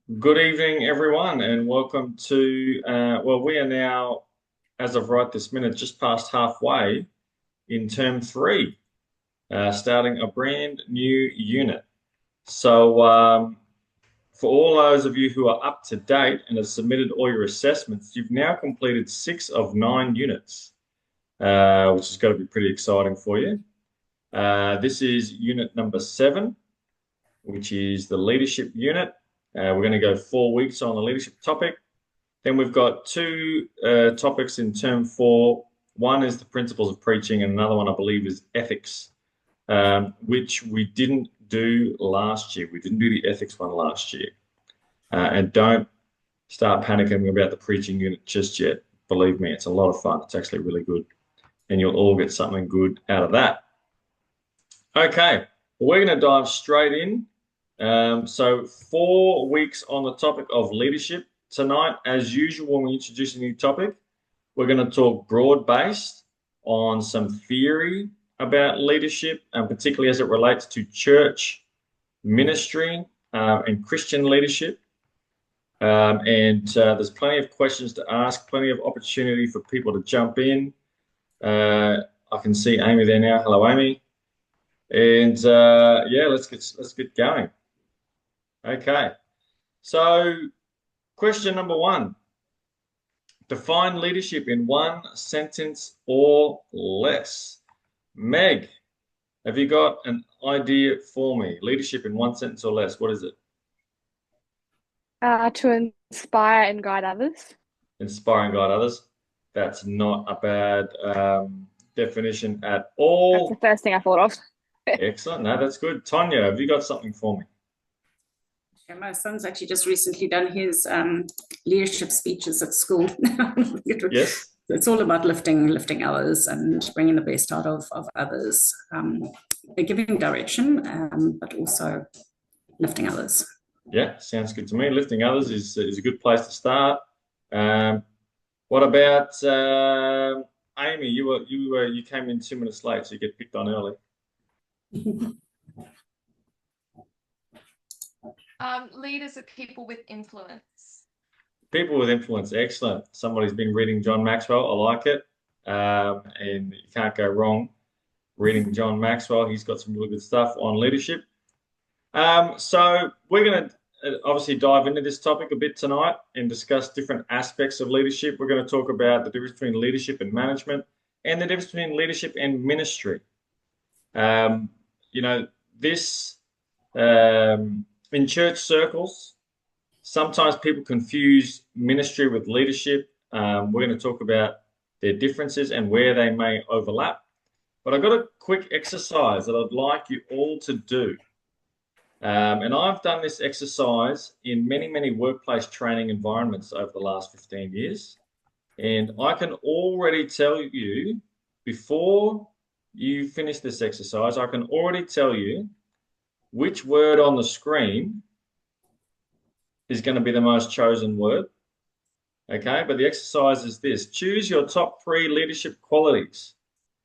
Good evening, everyone, and welcome to, we are now, as of right this minute, just past halfway in term three, starting a brand new unit. So, for all those of you who are up to date and have submitted all your assessments, you've now completed 6 of 9 units, which has got to be pretty exciting for you. This is unit number 7, which is the leadership unit. We're going to go 4 weeks on the leadership topic. Then we've got two topics in term 4. One is the principles of preaching, and another one, I believe, is ethics, which we didn't do last year. We didn't do the ethics one last year. And don't start panicking about the preaching unit just yet. Believe me, it's a lot of fun. It's actually really good. And you'll all get something good out of that. Okay, well, we're going to dive straight in. So 4 weeks on the topic of leadership. Tonight, as usual, when we introduce a new topic, we're going to talk broad-based on some theory about leadership, and particularly as it relates to church ministry and Christian leadership. There's plenty of questions to ask, plenty of opportunity for people to jump in. I can see Amy there now. Hello, Amy. And yeah, let's get going. Okay. So, question number 1. Define leadership in 1 sentence or less. Meg, have you got an idea for me? Leadership in 1 sentence or less. What is it? To inspire and guide others. Inspire and guide others. That's not a bad definition at That's the all. first thing I thought of. Excellent. No, that's good. Tonya, have you got something for me? Yeah, my son's actually just recently done his leadership speeches at school. Yes. It's all about lifting others and bringing the best out of others, giving direction, but also lifting others. Yeah, sounds good to me. Lifting others is a good place to start. What about Amy? You came in 2 minutes late, so you get picked on early. Leaders are people with influence. People with influence, excellent. Somebody's been reading John Maxwell. I like it, and you can't go wrong reading John Maxwell. He's got some really good stuff on leadership. So we're going to obviously dive into this topic a bit tonight and discuss different aspects of leadership. We're going to talk about the difference between leadership and management and the difference between leadership and ministry. This in church circles, sometimes people confuse ministry with leadership. We're going to talk about their differences and where they may overlap. But I've got a quick exercise that I'd like you all to do. And I've done this exercise in many, many workplace training environments over the last 15 years. And I can already tell you, before you finish this exercise, I can already tell you which word on the screen is going to be the most chosen word. Okay, but the exercise is this. Choose your top 3 leadership qualities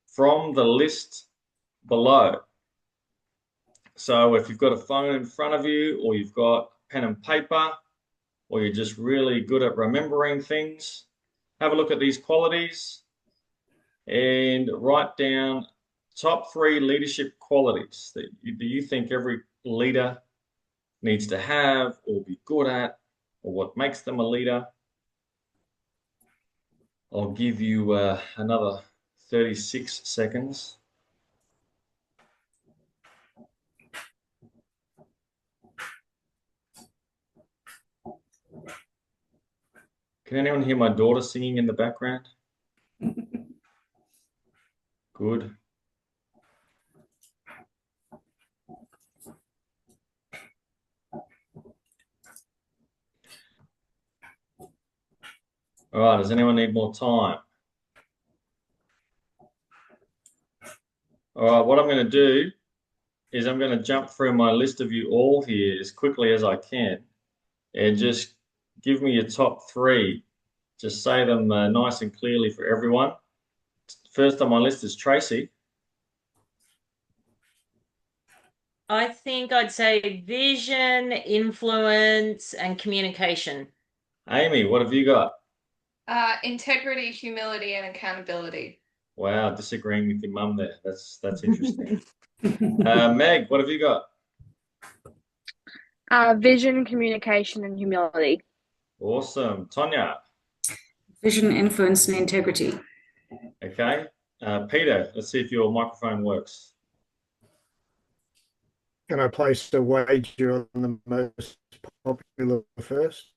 from the list below. So if you've got a phone in front of you, or you've got pen and paper, or you're just really good at remembering things, have a look at these qualities and write down top 3 leadership qualities that you think every leader needs to have or be good at, or what makes them a leader. I'll give you another 36 seconds. Can anyone hear my daughter singing in the background? Good. All right, does anyone need more time? All right, what I'm going to do is I'm going to jump through my list of you all here as quickly as I can and just give me your top 3. Just say them nice and clearly for everyone. First on my list is Tracy. I think I'd say vision, influence, and communication. Amy, what have you got? Integrity, humility, and accountability. Wow, disagreeing with your mum there. That's interesting. Meg, what have you got? Vision, communication, and humility. Awesome. Tonya, Vision, influence, and integrity. okay. Peter, let's see if your microphone works. Can I place a wager on the most popular first?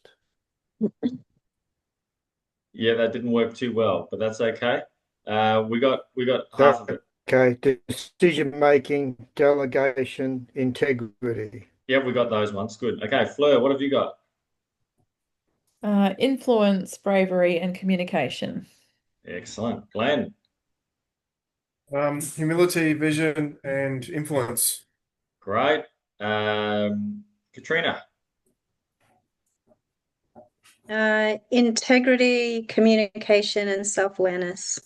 Yeah, that didn't work too well, but that's okay. We got half of it. Okay, decision making, delegation, integrity. Yep, we got those ones. Good. Okay, Fleur, what have you got? Influence, bravery, and communication. Excellent. Glenn, Humility, vision, and influence. great. Katrina, Integrity, communication, and self-awareness.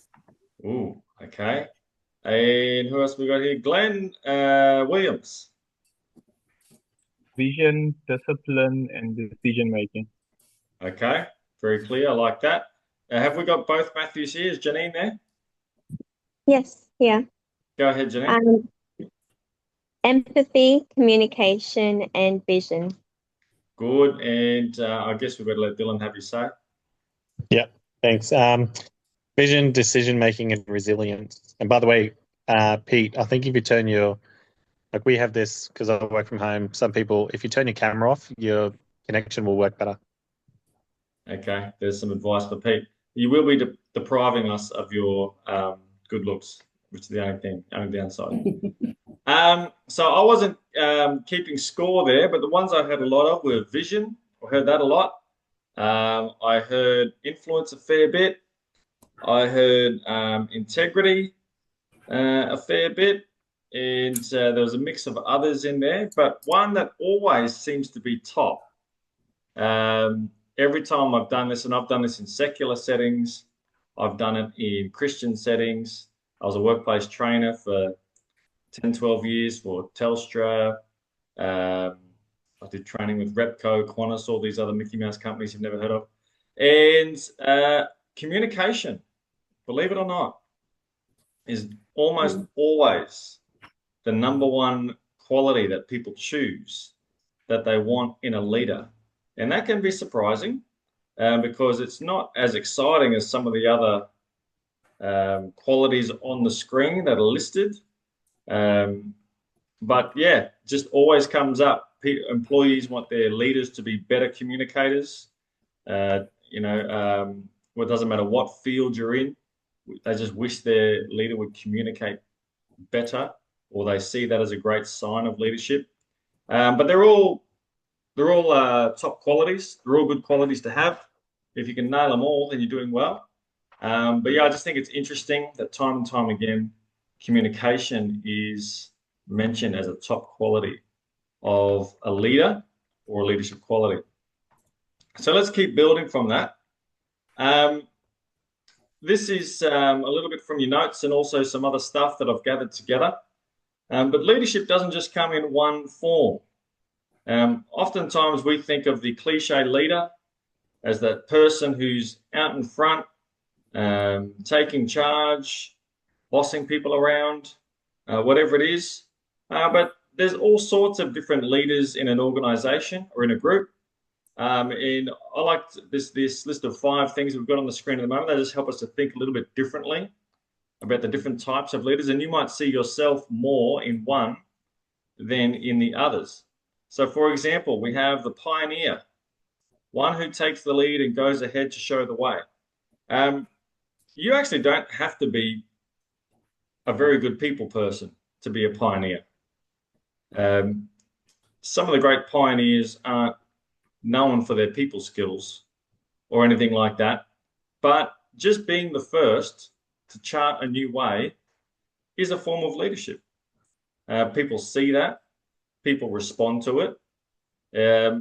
ooh, okay. And who else we got here? Glenn Williams. Vision, discipline, and decision making. Okay, very clear. I like that. Have we got both Matthews here? Is Janine there? Yes, yeah. Go ahead, Janine. Empathy, communication, and vision. Good. And I guess we've got to let Dylan have his say. Yep, thanks. Vision, decision making, and resilience. And by the way, Pete, I think if you turn like we have this because I work from home. Some people, if you turn your camera off, your connection will work better. Okay, there's some advice for Pete. You will be depriving us of your good looks, which is the only downside. So I wasn't keeping score there, but the ones I heard a lot of were vision. I heard that a lot. I heard influence a fair bit. I heard integrity a fair bit. And there was a mix of others in there, but one that always seems to be top. Every time I've done this, and I've done this in secular settings, I've done it in Christian settings. I was a workplace trainer for 10, 12 years for Telstra. I did training with Repco, Qantas, all these other Mickey Mouse companies you've never heard of. And communication, believe it or not, is almost always the number one quality that people choose that they want in a leader. And that can be surprising because it's not as exciting as some of the other qualities on the screen that are listed. But yeah, just always comes up. Employees want their leaders to be better communicators. Well, it doesn't matter what field you're in. They just wish their leader would communicate better, or they see that as a great sign of leadership. But they're all top qualities. They're all good qualities to have. If you can nail them all, then you're doing well. But yeah, I just think it's interesting that time and time again, communication is mentioned as a top quality of a leader or a leadership quality. So let's keep building from that. This is a little bit from your notes and also some other stuff that I've gathered together. But leadership doesn't just come in one form. Oftentimes we think of the cliche leader as that person who's out in front, taking charge, bossing people around, whatever it is. But there's all sorts of different leaders in an organization or in a group. And I like this list of 5 things we've got on the screen at the moment. They just help us to think a little bit differently about the different types of leaders. And you might see yourself more in one than in the others. So for example, we have the pioneer, one who takes the lead and goes ahead to show the way. You actually don't have to be a very good people person to be a pioneer. Some of the great pioneers aren't known for their people skills or anything like that, but just being the first to chart a new way is a form of leadership. People see that, people respond to it,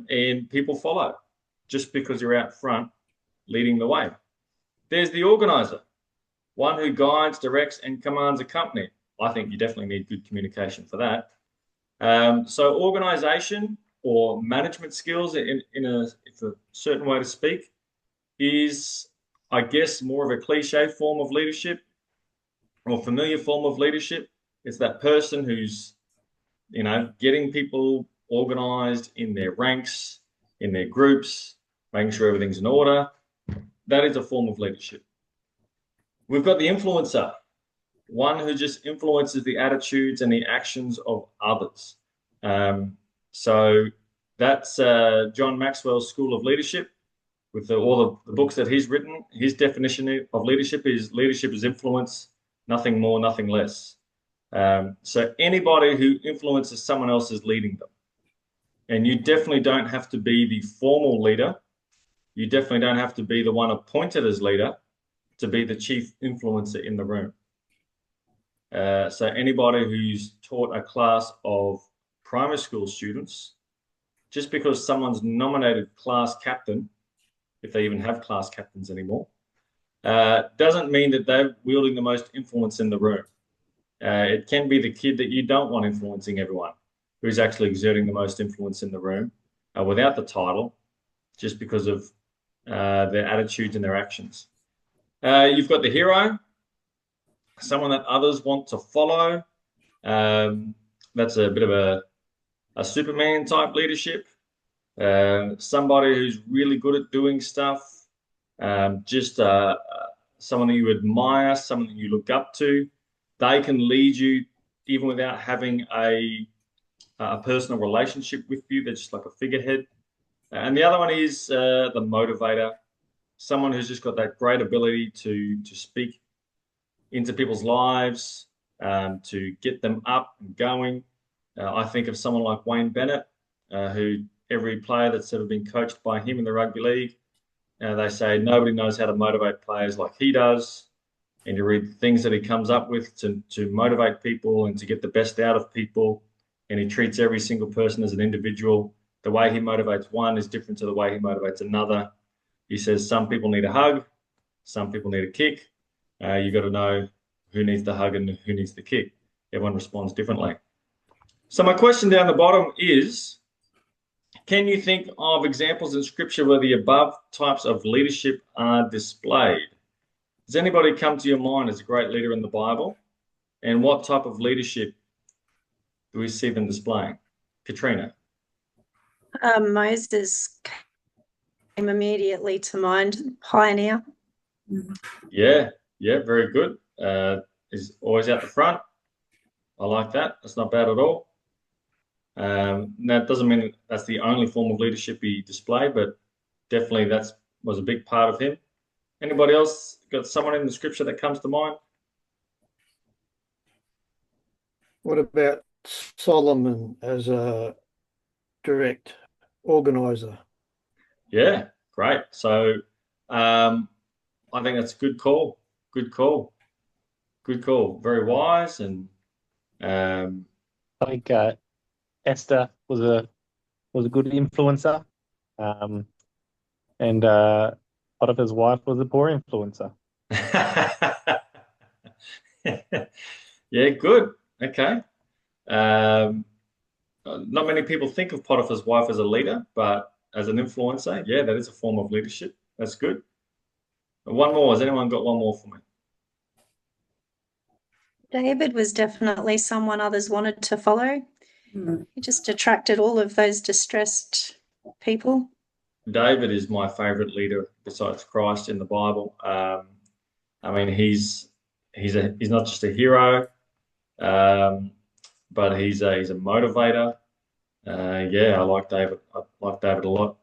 and people follow just because you're out front leading the way. There's the organizer, one who guides, directs, and commands a company. I think you definitely need good communication for that. So organization or management skills in a certain way to speak is, I guess, more of a cliche form of leadership or familiar form of leadership. It's that person who's, getting people organized in their ranks, in their groups, making sure everything's in order. That is a form of leadership. We've got the influencer, one who just influences the attitudes and the actions of others. So that's John Maxwell's School of Leadership. With all the books that he's written, his definition of leadership is influence, nothing more, nothing less. So anybody who influences someone else is leading them. And you definitely don't have to be the formal leader. You definitely don't have to be the one appointed as leader to be the chief influencer in the room. So anybody who's taught a class of primary school students, just because someone's nominated class captain, if they even have class captains anymore, doesn't mean that they're wielding the most influence in the room. It can be the kid that you don't want influencing everyone, who's actually exerting the most influence in the room without the title, just because of their attitudes and their actions. You've got the hero, someone that others want to follow. That's a bit of a Superman type leadership. Somebody who's really good at doing stuff. Just someone that you admire, someone that you look up to. They can lead you even without having a personal relationship with you. They're just like a figurehead. And the other one is the motivator, someone who's just got that great ability to speak into people's lives, to get them up and going. I think of someone like Wayne Bennett, who every player that's ever been coached by him in the rugby league, they say nobody knows how to motivate players like he does. And you read the things that he comes up with to motivate people and to get the best out of people. And he treats every single person as an individual. The way he motivates one is different to the way he motivates another. He says some people need a hug, some people need a kick. You got to know who needs the hug and who needs the kick. Everyone responds differently. So my question down the bottom is, can you think of examples in Scripture where the above types of leadership are displayed? Does anybody come to your mind as a great leader in the Bible? And what type of leadership do we see them displaying? Katrina. Moses came immediately to mind. Pioneer. Yeah, very good. He's always out the front. I like that. That's not bad at all. That doesn't mean that's the only form of leadership he displayed, but definitely that was a big part of him. Anybody else got someone in the Scripture that comes to mind? What about Solomon as a direct organizer? Yeah, great. So I think that's a good call. Good call. Good call. Very wise. And I think Esther was a good influencer, and Potiphar's wife was a poor influencer. yeah, good. Okay. Not many people think of Potiphar's wife as a leader, but as an influencer, yeah, that is a form of leadership. That's good. One more. Has anyone got one more for me? David was definitely someone others wanted to follow. He just attracted all of those distressed people. David is my favorite leader besides Christ in the Bible. I mean, he's not just a hero, but he's a motivator. Yeah, I like David. I like David a lot.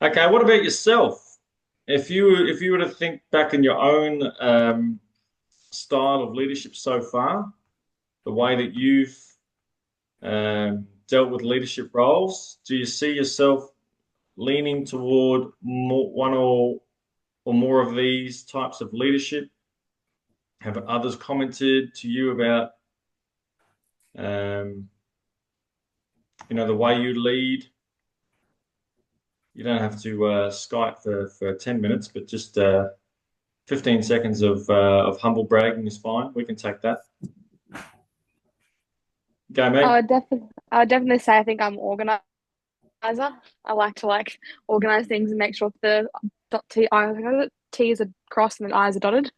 Okay, what about yourself? If you were to think back in your own style of leadership so far, the way that you've dealt with leadership roles, do you see yourself leaning toward one or more of these types of leadership? Have others commented to you about, the way you lead? You don't have to Skype for 10 minutes, but just 15 seconds of humble bragging is fine. We can take that. Go, me. I would definitely say I think I'm organizer. I like to organize things and make sure the dot T I T's are crossed and the I's are dotted.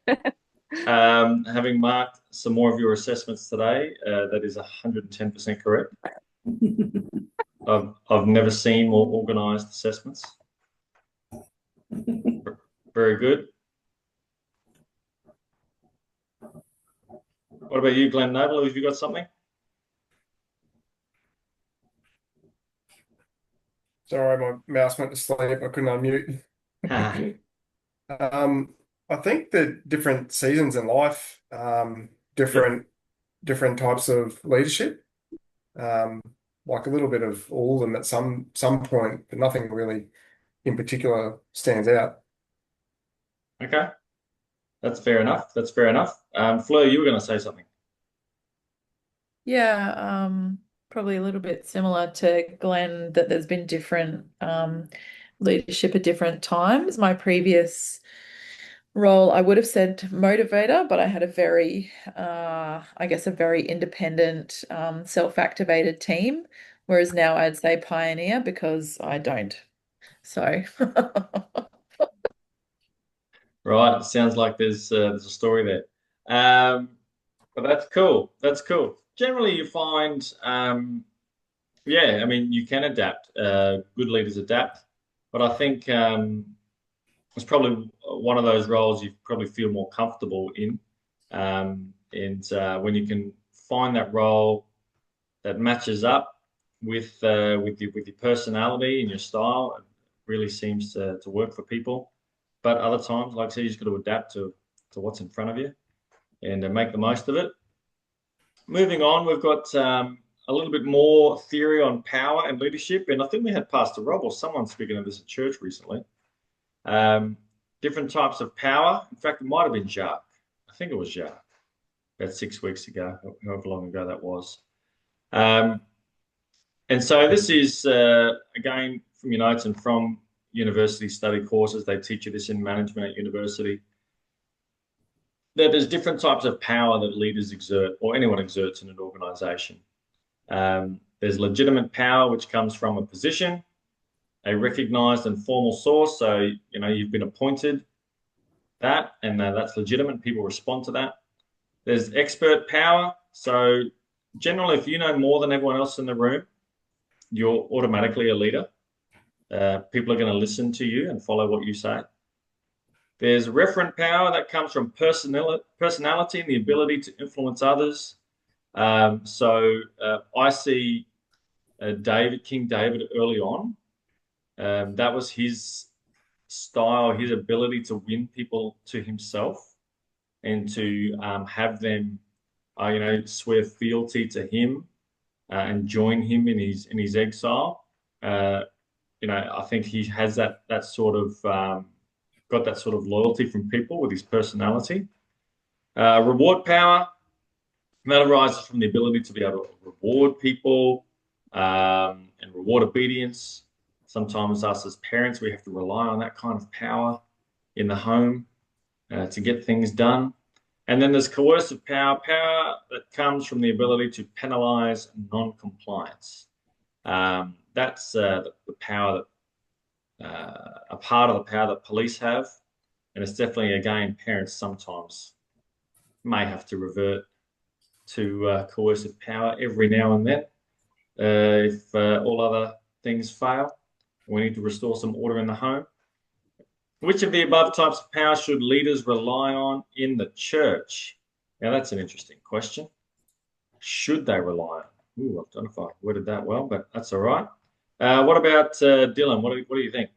Having marked some more of your assessments today, that is 110% correct. I've never seen more organised assessments. Very good. What about you, Glenn Noble? Have you got something? Sorry, my mouse went to sleep. I couldn't unmute. I think the different seasons in life, different types of leadership, like a little bit of all of them at some point, but nothing really in particular stands out. Okay, that's fair enough. That's fair enough. Fleur, you were going to say something. Yeah, probably a little bit similar to Glenn, that there's been different leadership at different times. My previous role, I would have said motivator, but I had a very, I guess, a very independent, self-activated team, whereas now I'd say pioneer because I don't. So, Right, it sounds like there's a story there. But that's cool. That's cool. Generally, you find, yeah, I mean, you can adapt. Good leaders adapt, but I think it's probably one of those roles you probably feel more comfortable in, and when you can find that role that matches up with your personality and your style, it really seems to work for people. But other times, like I said, you just got to adapt to what's in front of you and make the most of it. Moving on, we've got a little bit more theory on power and leadership, and I think we had Pastor Rob or someone speaking of this at church recently. Different types of power. In fact, it might have been Jacques. I think it was Jacques about 6 weeks ago, however long ago that was. And so this is, again, from your notes and from university study courses, they teach you this in management at university, that there's different types of power that leaders exert or anyone exerts in an organization. There's legitimate power, which comes from a position, a recognized and formal source. So, you've been appointed that, and that's legitimate. People respond to that. There's expert power. So generally, if you know more than everyone else in the room, you're automatically a leader. People are going to listen to you and follow what you say. There's referent power that comes from personality and the ability to influence others. So I see King David early on. That was his style, his ability to win people to himself and to have them, swear fealty to him and join him in his exile. I think he has that sort of got that sort of loyalty from people with his personality. Reward power, that arises from the ability to be able to reward people and reward obedience. Sometimes us as parents, we have to rely on that kind of power in the home to get things done. And then there's coercive power, power that comes from the ability to penalize non-compliance. That's the power that a part of the power that police have, and it's definitely, again, parents sometimes may have to revert to coercive power every now and then if all other things fail. We need to restore some order in the home. Which of the above types of power should leaders rely on in the church? Now, that's an interesting question. Should they rely on? Ooh, I don't know if I worded that well, but that's all right. What about Dylan? What do you think?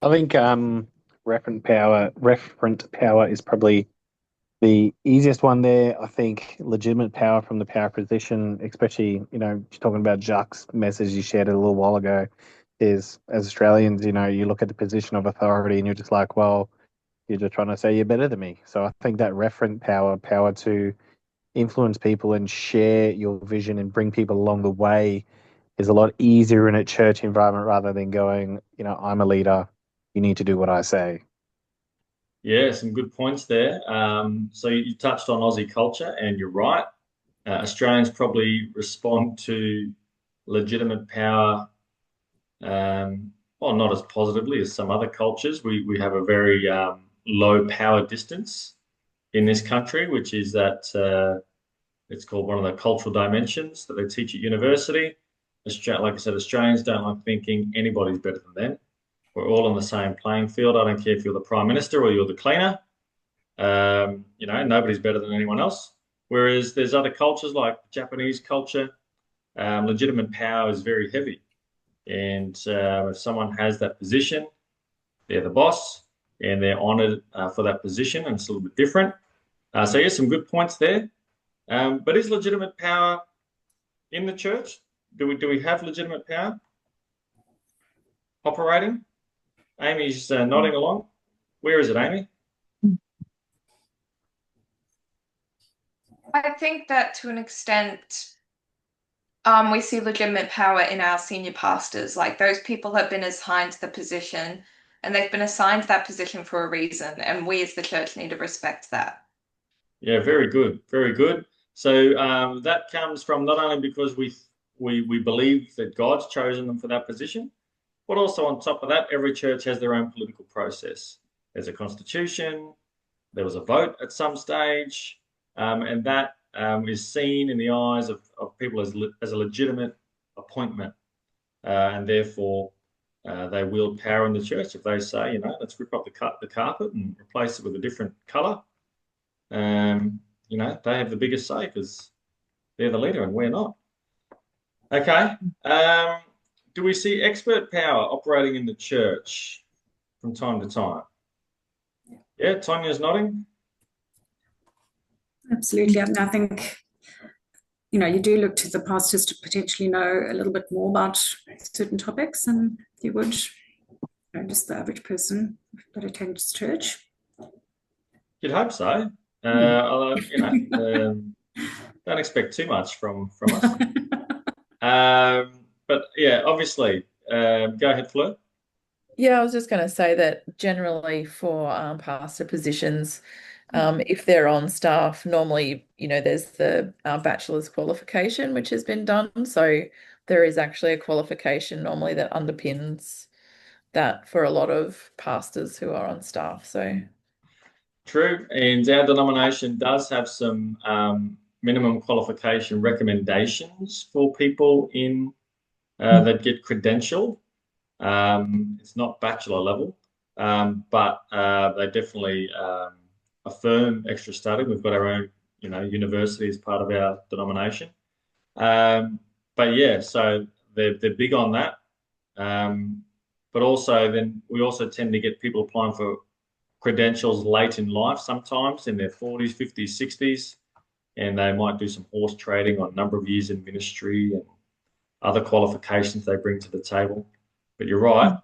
I think referent power is probably the easiest one there. I think legitimate power from the power position, especially, talking about Jacques' message you shared a little while ago, is as Australians, you look at the position of authority and you're just like, well, you're just trying to say you're better than me. So I think that referent power to influence people and share your vision and bring people along the way is a lot easier in a church environment rather than going, I'm a leader, you need to do what I say. Yeah, some good points there. So you touched on Aussie culture, and you're right. Australians probably respond to legitimate power, well, not as positively as some other cultures. We have a very low power distance in this country, which is that it's called one of the cultural dimensions that they teach at university. Like I said, Australians don't like thinking anybody's better than them. We're all on the same playing field. I don't care if you're the Prime Minister or you're the cleaner. Nobody's better than anyone else. Whereas there's other cultures like Japanese culture, legitimate power is very heavy. And if someone has that position, they're the boss and they're honored for that position, and it's a little bit different. So, yeah, some good points there. But is legitimate power in the church? Do we have legitimate power operating? Amy's nodding along. Where is it, Amy? I think that to an extent, we see legitimate power in our senior pastors. Like, those people have been assigned the position, and they've been assigned that position for a reason, and we as the church need to respect that. Yeah, very good, very good. So that comes from not only because we believe that God's chosen them for that position, but also on top of that, every church has their own political process. There's a constitution, there was a vote at some stage, and that is seen in the eyes of people as a legitimate appointment, and therefore they wield power in the church. If they say, let's rip up the carpet and replace it with a different colour, they have the biggest say because they're the leader and we're not. Okay. Do we see expert power operating in the church from time to time? Yeah, Tanya's nodding. Absolutely. I think, you do look to the pastors to potentially know a little bit more about certain topics than you would, just the average person that attends church. You'd hope so. Although, don't expect too much from us. But yeah, obviously, go ahead, Fleur. Yeah, I was just going to say that generally for pastor positions, if they're on staff, normally, there's the bachelor's qualification, which has been done. So there is actually a qualification normally that underpins that for a lot of pastors who are on staff. So true. And our denomination does have some minimum qualification recommendations for people in that get credentialed. It's not bachelor level, but they definitely affirm extra study. We've got our own, university as part of our denomination. But yeah, so they're big on that. But also then we also tend to get people applying for credentials late in life, sometimes in their 40s, 50s, 60s, and they might do some horse trading on a number of years in ministry and other qualifications they bring to the table. But you're right.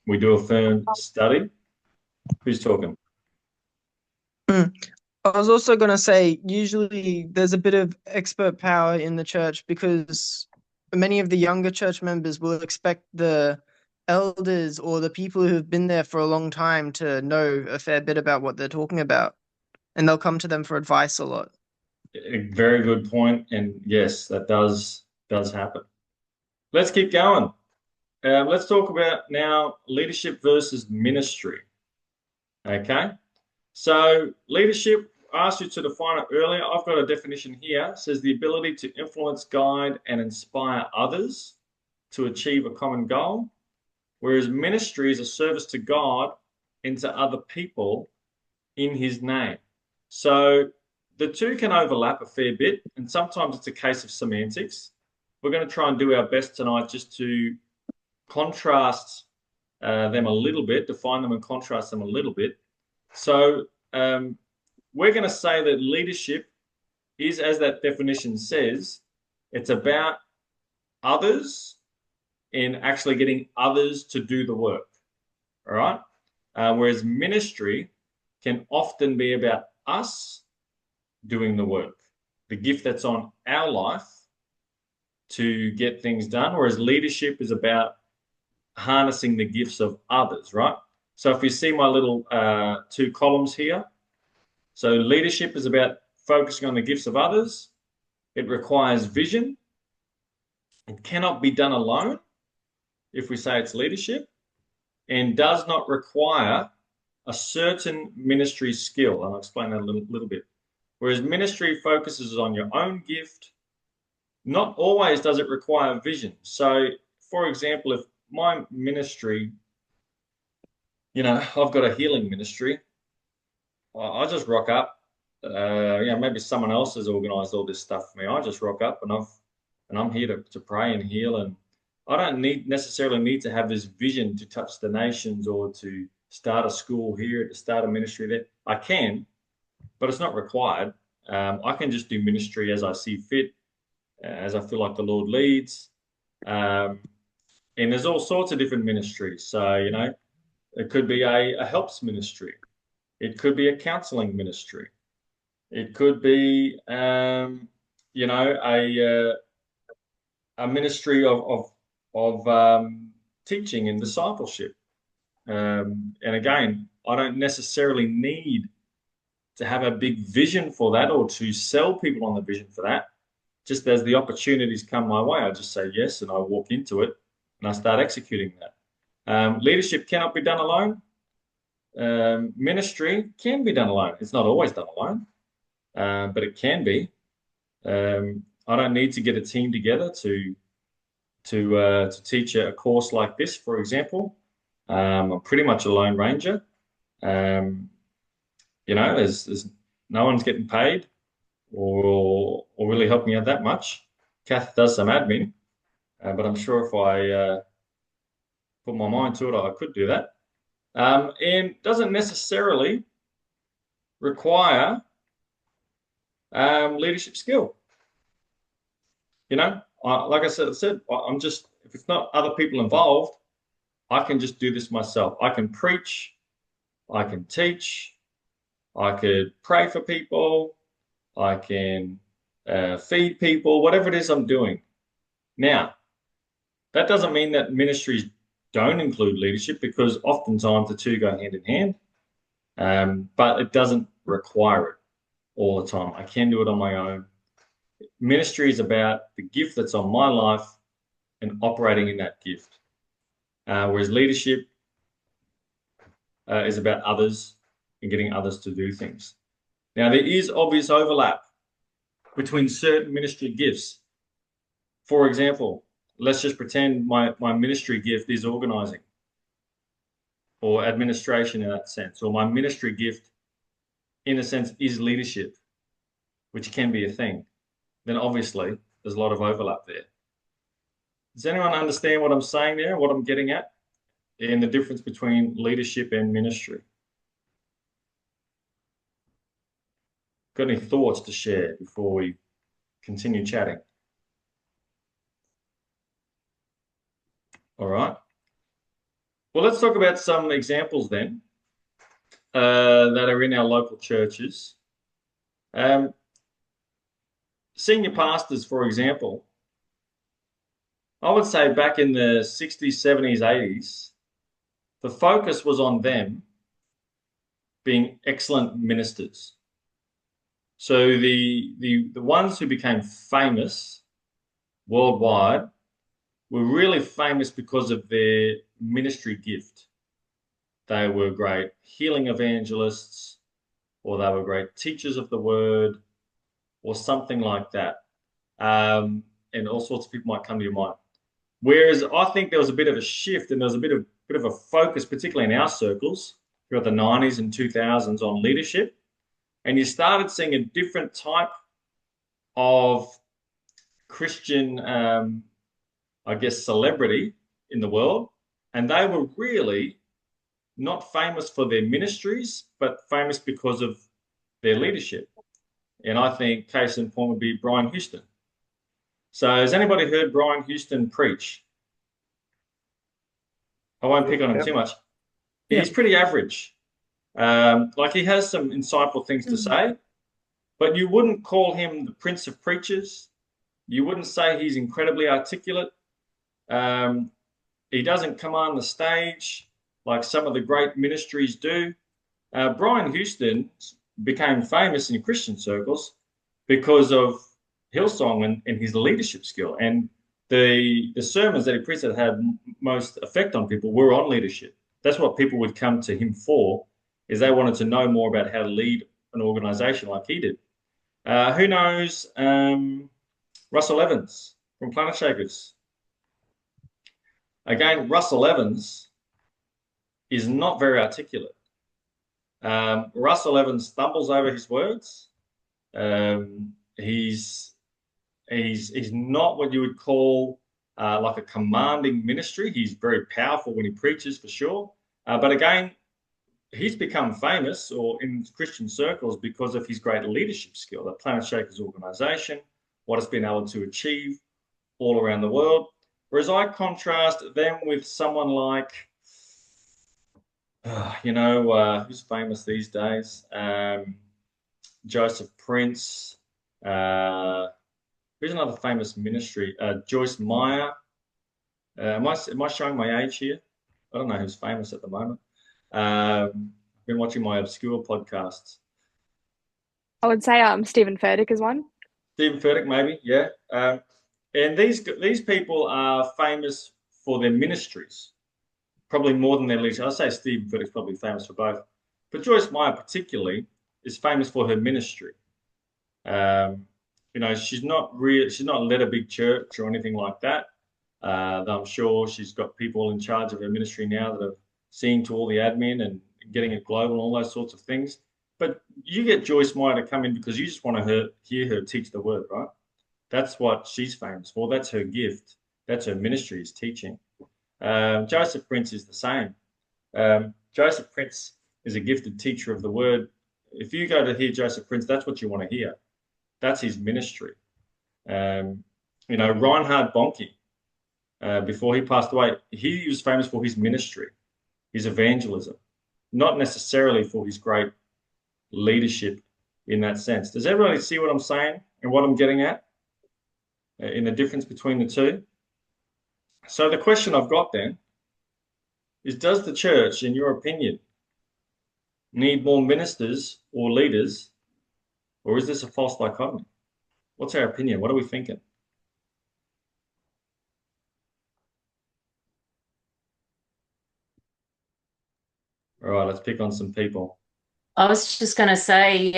We do affirm study. Who's talking? I was also going to say, usually there's a bit of expert power in the church because many of the younger church members will expect the elders or the people who've been there for a long time to know a fair bit about what they're talking about, and they'll come to them for advice a lot. A very good point, and yes, that does happen. Let's keep going. Let's talk about now leadership versus ministry. Okay, so leadership, I asked you to define it earlier. I've got a definition here. It says the ability to influence, guide, and inspire others to achieve a common goal, whereas ministry is a service to God and to other people in His name. So the two can overlap a fair bit, and sometimes it's a case of semantics. We're going to try and do our best tonight just to contrast them a little bit, define them and contrast them a little bit. So we're going to say that leadership is, as that definition says, it's about others and actually getting others to do the work. All right. Whereas ministry can often be about us doing the work, the gift that's on our life to get things done. Whereas leadership is about harnessing the gifts of others, right? So if you see my little two columns here, so leadership is about focusing on the gifts of others, It requires vision. It cannot be done alone if we say it's leadership, and does not require a certain ministry skill. And I'll explain that a little bit. Whereas ministry focuses on your own gift, not always does it require vision. So, for example, if my ministry, I've got a healing ministry, I just rock up. Maybe someone else has organized all this stuff for me. I just rock up and I'm here to pray and heal, and I don't necessarily need to have this vision to touch the nations or to start a school here, to start a ministry there. I can, but it's not required. I can just do ministry as I see fit, as I feel like the Lord leads. And there's all sorts of different ministries. So, it could be a helps ministry. It could be a counseling ministry. It could be, a ministry of teaching and discipleship. And again, I don't necessarily need to have a big vision for that or to sell people on the vision for that. Just as the opportunities come my way, I just say yes and I walk into it and I start executing that. Leadership cannot be done alone. Ministry can be done alone. It's not always done alone, but it can be. I don't need to get a team together to teach a course like this, for example. I'm pretty much a lone ranger. There's no one's getting paid or really helping out that much. Kath does some admin, but I'm sure if I put my mind to it, I could do that. And doesn't necessarily require leadership skill. Like I said, I'm just, if it's not other people involved, I can just do this myself. I can preach, I can teach, I could pray for people, I can feed people, whatever it is I'm doing. Now, that doesn't mean that ministries don't include leadership, because oftentimes the two go hand in hand, but it doesn't require it all the time. I can do it on my own. Ministry is about the gift that's on my life and operating in that gift. Whereas leadership is about others and getting others to do things. Now, there is obvious overlap between certain ministry gifts. For example, let's just pretend my ministry gift is organizing or administration in that sense, or my ministry gift, in a sense, is leadership, which can be a thing. Then obviously there's a lot of overlap there. Does anyone understand what I'm saying there, what I'm getting at, in the difference between leadership and ministry? Got any thoughts to share before we continue chatting? All right. Well, let's talk about some examples then that are in our local churches. Senior pastors, for example, I would say back in the 60s, 70s, 80s, the focus was on them being excellent ministers. So the ones who became famous worldwide were really famous because of their ministry gift. They were great healing evangelists, or they were great teachers of the word, or something like that. And all sorts of people might come to your mind. Whereas I think there was a bit of a shift, and there was a bit of a focus, particularly in our circles throughout the 90s and 2000s, on leadership. And you started seeing a different type of Christian, celebrity in the world. And they were really not famous for their ministries, but famous because of their leadership. And I think case in point would be Brian Houston. So has anybody heard Brian Houston preach? I won't pick on him too much. He's pretty average. He has some insightful things to say, but you wouldn't call him the Prince of Preachers. You wouldn't say he's incredibly articulate. He doesn't come on the stage like some of the great ministries do. Brian Houston became famous in Christian circles because of Hillsong and his leadership skill. And the sermons that he preached that had most effect on people were on leadership. That's what people would come to him for, is they wanted to know more about how to lead an organization like he did. Who knows Russell Evans from Planet Shakers? Again, Russell Evans is not very articulate. Russell Evans stumbles over his words. He's not what you would call like a commanding ministry. He's very powerful when he preaches, for sure. But again, he's become famous or in Christian circles because of his great leadership skill, the Planet Shakers organization, what it's been able to achieve all around the world. Whereas I contrast them with someone like, who's famous these days? Joseph Prince. Who's another famous ministry? Joyce Meyer. Am I showing my age here? I don't know who's famous at the moment. I've been watching my obscure podcasts. I would say Stephen Furtick is one. Stephen Furtick, maybe, yeah. And these people are famous for their ministries, probably more than their leadership. I'd say Stephen Furtick's probably famous for both. But Joyce Meyer particularly is famous for her ministry. She's not led a big church or anything like that. I'm sure she's got people in charge of her ministry now that are seeing to all the admin and getting it global and all those sorts of things. But you get Joyce Meyer to come in because you just want to hear her teach the word, right? That's what she's famous for. That's her gift. That's her ministry, is teaching. Joseph Prince is the same. Joseph Prince is a gifted teacher of the word. If you go to hear Joseph Prince, that's what you want to hear. That's his ministry. Reinhard Bonnke, before he passed away, he was famous for his ministry, his evangelism, not necessarily for his great leadership in that sense. Does everybody see what I'm saying and what I'm getting at in the difference between the two? So the question I've got then is, does the church, in your opinion, need more ministers or leaders, or is this a false dichotomy? What's our opinion? What are we thinking? All right, let's pick on some people. I was just going to say,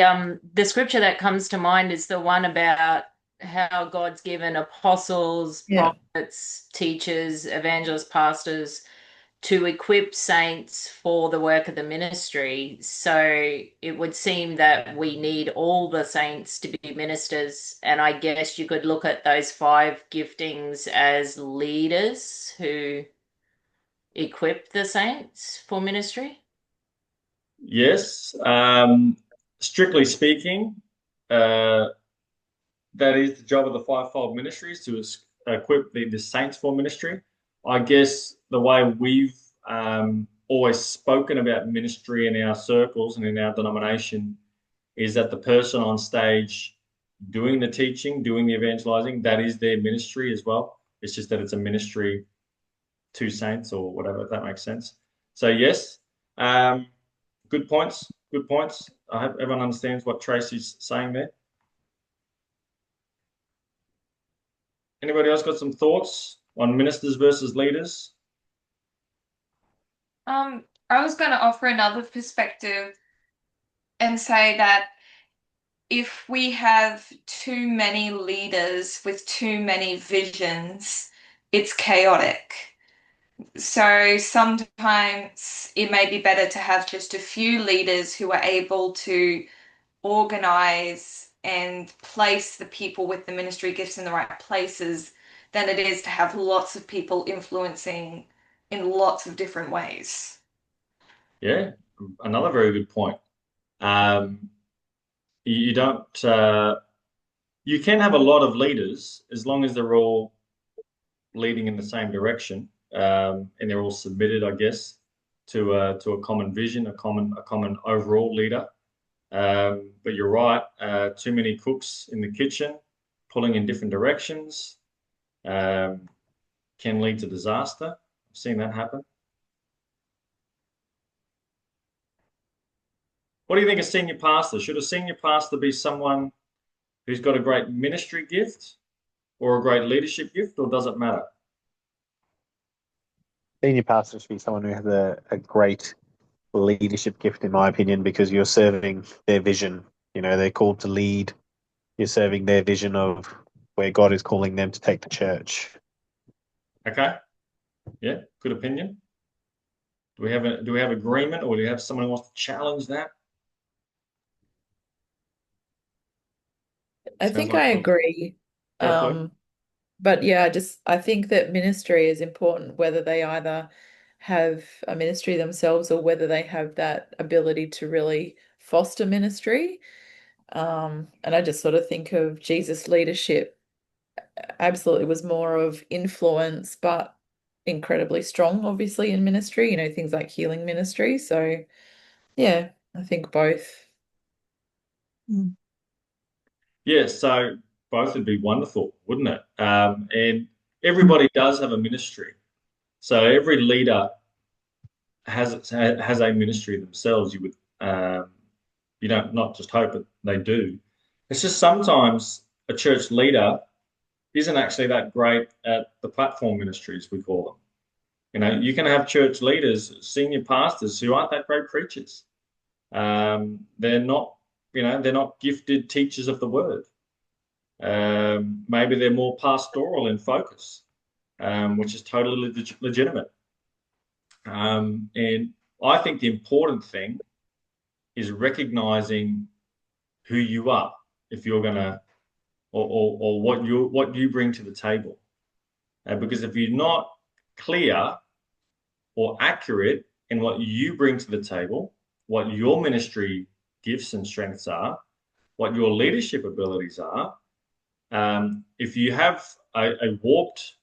the scripture that comes to mind is the one about how God's given apostles, prophets, teachers, evangelists, pastors to equip saints for the work of the ministry. So it would seem that we need all the saints to be ministers. And I guess you could look at those 5 giftings as leaders who equip the saints for ministry. Yes. Strictly speaking, that is the job of the fivefold ministries, to equip the saints for ministry. I guess the way we've always spoken about ministry in our circles and in our denomination is that the person on stage doing the teaching, doing the evangelizing, that is their ministry as well. It's just that it's a ministry to saints or whatever, if that makes sense. So yes, good points. Good points. I hope everyone understands what Tracy's saying there. Anybody else got some thoughts on ministers versus leaders? I was going to offer another perspective and say that if we have too many leaders with too many visions, it's chaotic. So sometimes it may be better to have just a few leaders who are able to organize and place the people with the ministry gifts in the right places than it is to have lots of people influencing in lots of different ways. Yeah, another very good point. You don't. You can have a lot of leaders as long as they're all leading in the same direction, and they're all submitted, I guess, to a common vision, a common overall leader. But you're right. Too many cooks in the kitchen, pulling in different directions, can lead to disaster. I've seen that happen. What do you think of senior pastor? Should a senior pastor be someone who's got a great ministry gift or a great leadership gift, or does it matter? Senior pastor should be someone who has a great leadership gift, in my opinion, because you're serving their vision. You know, they're called to lead. You're serving their vision of where God is calling them to take the church. Okay. Yeah, good opinion. Do we have agreement, or do you have someone who wants to challenge that? I Sounds think like I agree. go for it. But yeah, I think that ministry is important, whether they either have a ministry themselves or whether they have that ability to really foster ministry. And I just sort of think of Jesus' leadership absolutely was more of influence, but incredibly strong, obviously, in ministry, you know, things like healing ministry. So yeah, I think both. Yeah, so both would be wonderful, wouldn't it? And everybody does have a ministry. So every leader has a ministry themselves. You would you don't not just hope it, they do. It's just sometimes a church leader isn't actually that great at the platform ministries, we call them. You know, you can have church leaders, senior pastors who aren't that great preachers. They're not, they're not gifted teachers of the word. Maybe they're more pastoral in focus, which is totally legitimate. And I think the important thing is recognizing who you are, if you're gonna, or what you bring to the table. Because if you're not clear or accurate in what you bring to the table, what your ministry gifts and strengths are, what your leadership abilities are, if you have a warped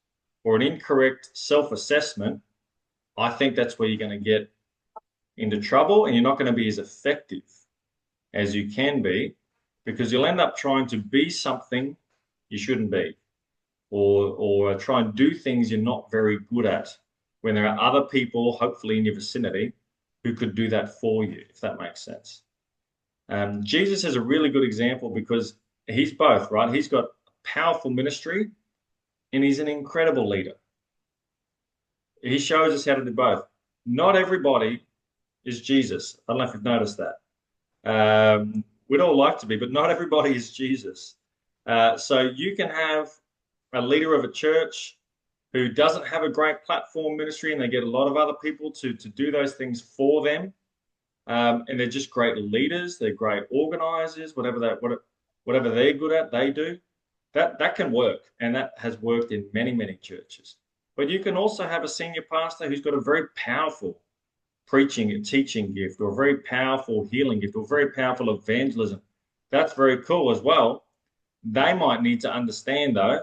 or an incorrect self-assessment, I think that's where you're going to get into trouble, and you're not going to be as effective as you can be, because you'll end up trying to be something you shouldn't be, or try and do things you're not very good at, when there are other people, hopefully in your vicinity, who could do that for you, if that makes sense. Jesus is a really good example because he's both, right? He's got a powerful ministry and he's an incredible leader. He shows us how to do both. Not everybody is Jesus. I don't know if you've noticed that. We'd all like to be, but not everybody is Jesus. So you can have a leader of a church who doesn't have a great platform ministry, and they get a lot of other people to do those things for them. And they're just great leaders. They're great organizers. Whatever they're good at, they do. That can work, and that has worked in many, many churches. But you can also have a senior pastor who's got a very powerful preaching and teaching gift, or a very powerful healing gift, or very powerful evangelism. That's very cool as well. They might need to understand, though,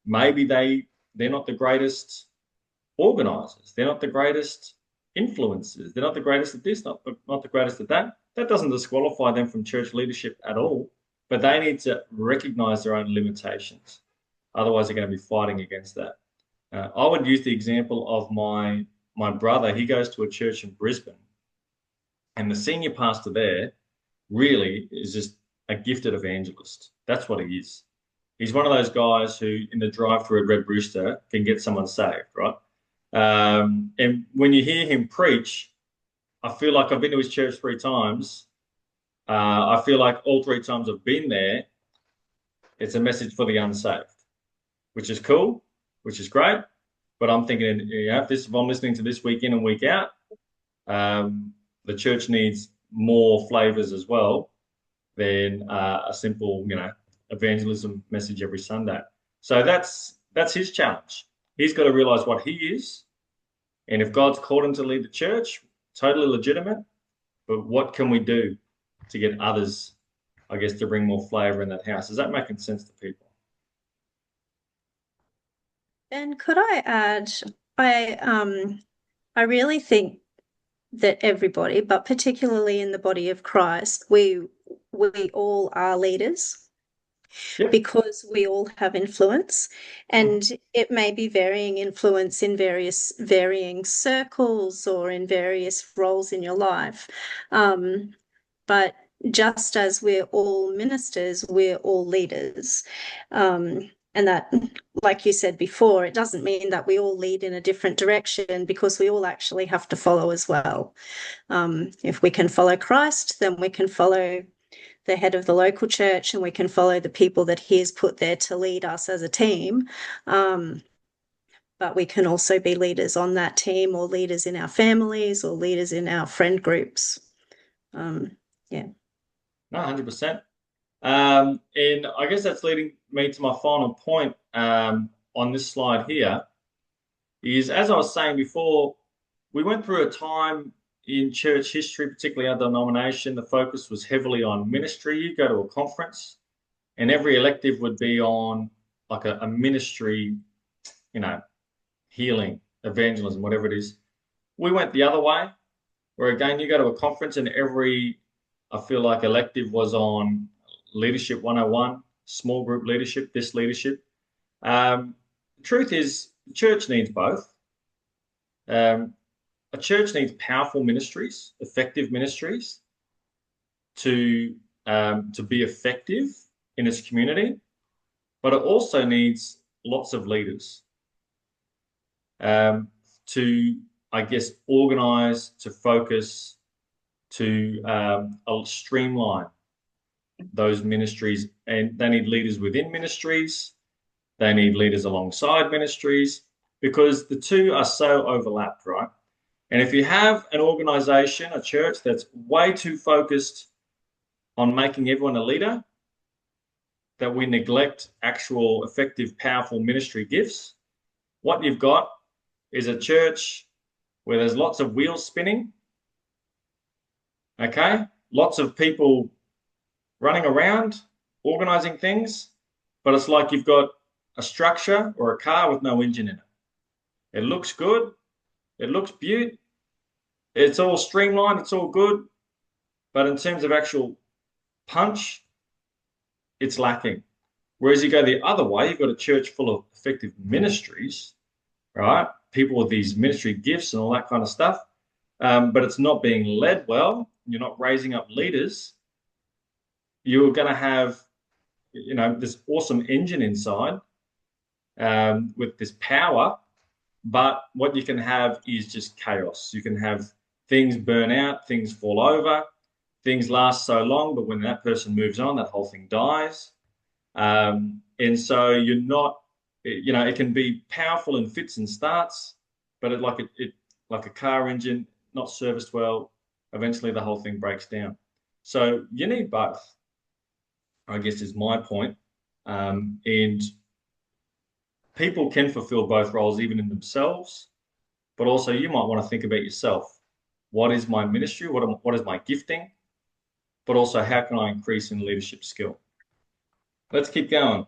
maybe they're not the greatest organizers. They're not the greatest influencers. They're not the greatest at this, not the greatest at that. That doesn't disqualify them from church leadership at all, but they need to recognize their own limitations. Otherwise, they're going to be fighting against that. I would use the example of my brother. He goes to a church in Brisbane, and the senior pastor there really is just a gifted evangelist. That's what he is. He's one of those guys who, in the drive-through at Red Rooster, can get someone saved, right? And when you hear him preach, I feel like I've been to his church 3 times. I feel like all 3 times I've been there, it's a message for the unsaved, which is cool, which is great. But I'm thinking, if I'm listening to this week in and week out, the church needs more flavors as well than a simple, evangelism message every Sunday. So that's his challenge. He's got to realize what he is, and if God's called him to lead the church, totally legitimate. But what can we do to get others, I guess, to bring more flavor in that house? Is that making sense to people? And could I add, I really think that everybody, but particularly in the body of Christ, we all are leaders. Yep. Because we all have influence, and it may be varying influence in varying circles or in various roles in your life. But just as we're all ministers, we're all leaders. And that, like you said before, it doesn't mean that we all lead in a different direction, because we all actually have to follow as well. If we can follow Christ, then we can follow the head of the local church, and we can follow the people that he has put there to lead us as a team. But we can also be leaders on that team, or leaders in our families, or leaders in our friend groups. Yeah. No, 100%. And I guess that's leading me to my final point on this slide here is, as I was saying before, we went through a time in church history, particularly our denomination, the focus was heavily on ministry. You go to a conference and every elective would be on like a ministry, healing, evangelism, whatever it is. We went the other way, where again, you go to a conference and I feel like elective was on leadership 101, small group leadership, this leadership. The truth is, the church needs both. A church needs powerful ministries, effective ministries to be effective in its community, but it also needs lots of leaders to, I guess, organize, to focus, to streamline those ministries. And they need leaders within ministries. They need leaders alongside ministries, because the two are so overlapped, right? And if you have an organization, a church that's way too focused on making everyone a leader, that we neglect actual effective, powerful ministry gifts, what you've got is a church where there's lots of wheels spinning, okay? Lots of people running around, organizing things, but it's like you've got a structure or a car with no engine in it. It looks good. It looks beaut. It's all streamlined. It's all good. But in terms of actual punch, it's lacking. Whereas you go the other way, you've got a church full of effective ministries, right? People with these ministry gifts and all that kind of stuff. But it's not being led well. You're not raising up leaders. You're going to have, this awesome engine inside with this power. But what you can have is just chaos. You can have things burn out, things fall over, things last so long, but when that person moves on, that whole thing dies. And so you're not, it can be powerful in fits and starts, but like a car engine, not serviced well, eventually the whole thing breaks down. So you need both, I guess, is my point. And people can fulfill both roles even in themselves, but also you might want to think about yourself. What is my ministry? What is my gifting? But also, how can I increase in leadership skill? Let's keep going.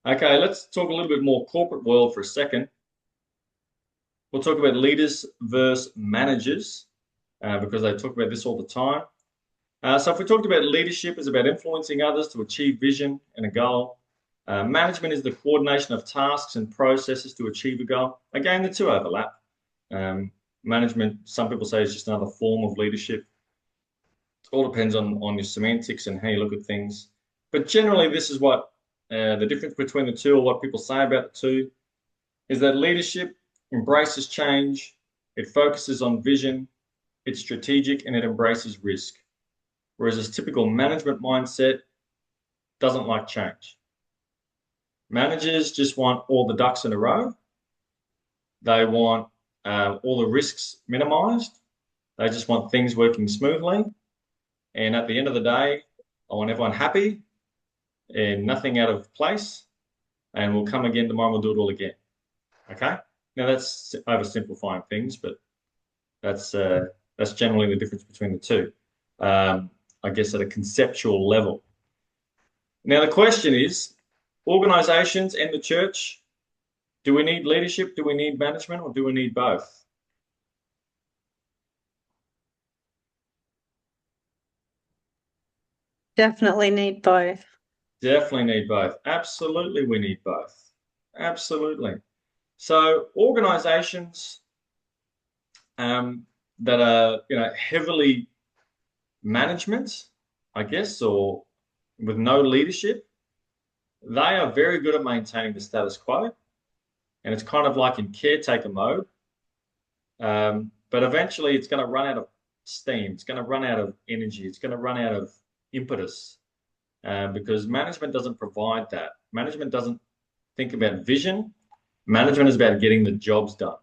Okay, let's talk a little bit more corporate world for a second. We'll talk about leaders versus managers because they talk about this all the time. So if we talked about leadership is about influencing others to achieve vision and a goal. Management is the coordination of tasks and processes to achieve a goal. Again, the two overlap. Management, some people say, is just another form of leadership. It all depends on your semantics and how you look at things. But generally, this is what the difference between the two, or what people say about the two, is that leadership embraces change, it focuses on vision, it's strategic, and it embraces risk. Whereas this typical management mindset doesn't like change. Managers just want all the ducks in a row. They want all the risks minimized. They just want things working smoothly. And at the end of the day, I want everyone happy and nothing out of place. And we'll come again tomorrow and we'll do it all again. Okay? Now that's oversimplifying things, but that's generally the difference between the two. I guess at a conceptual level. Now the question is, organizations and the church, do we need leadership? Do we need management, or do we need both? Definitely need both. Definitely need both. Absolutely, we need both. Absolutely. So organizations, that are, heavily management, I guess, or with no leadership, they are very good at maintaining the status quo. And it's kind of like in caretaker mode. But eventually it's going to run out of steam. It's going to run out of energy. It's going to run out of impetus because management doesn't provide that. Management doesn't think about vision. Management is about getting the jobs done.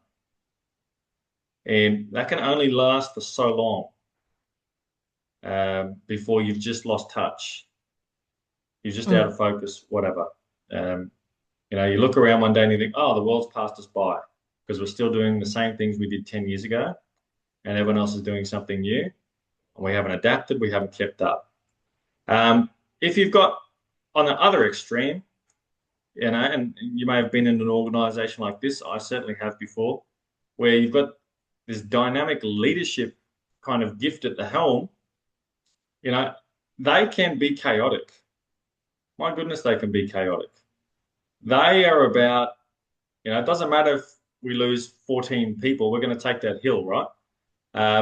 And that can only last for so long before you've just lost touch. You're just out of focus, whatever. You look around one day and you think, oh, the world's passed us by because we're still doing the same things we did 10 years ago and everyone else is doing something new. And we haven't adapted, we haven't kept up. If you've got on the other extreme, and you may have been in an organization like this, I certainly have before, where you've got this dynamic leadership kind of gift at the helm, they can be chaotic. My goodness, they can be chaotic. They are about, it doesn't matter if we lose 14 people, we're going to take that hill, right?